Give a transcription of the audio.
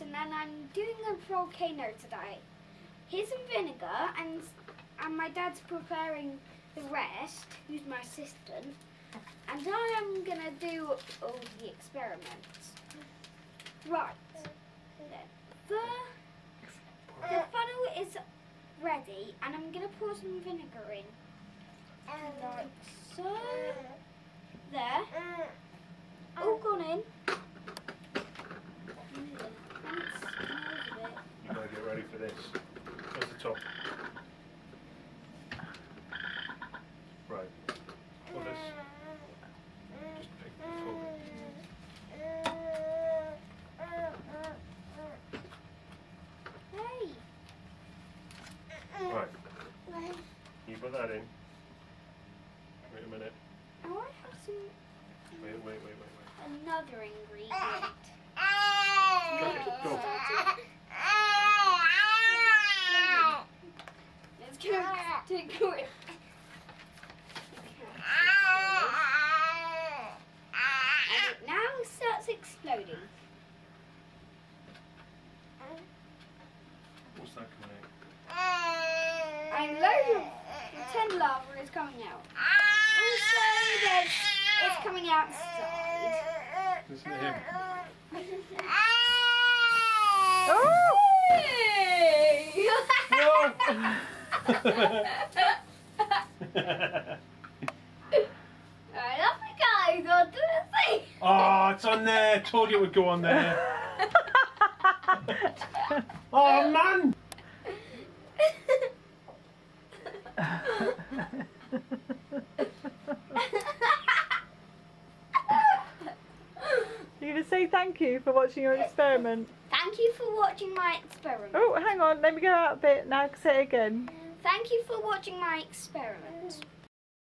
person and I'm doing a volcano today. Here's some vinegar and my dad's preparing the rest, who's my assistant, and I am going to do all the experiments. Right, the funnel is ready and I'm going to pour some vinegar in. Like so. There. All gone in. You gotta get ready for this. Where's the top? Right. Pull this. Just pick the top. Hey. Right. You put that in. Wait a minute. I want to have some Wait. another ingredient. Go. Let's go to it. And it now starts exploding. What's that coming out? And loads of pretend lava is coming out. Also, it's coming outside. Listen to him. Oh! Alright, off we go. Got to the thing. Oh, it's on there. Told you it would go on there. Oh, man. You're going to say thank you for watching your experiment. Thank you for watching my experiment. Oh, hang on. Let me go out a bit. Now say it again. Thank you for watching my experiment.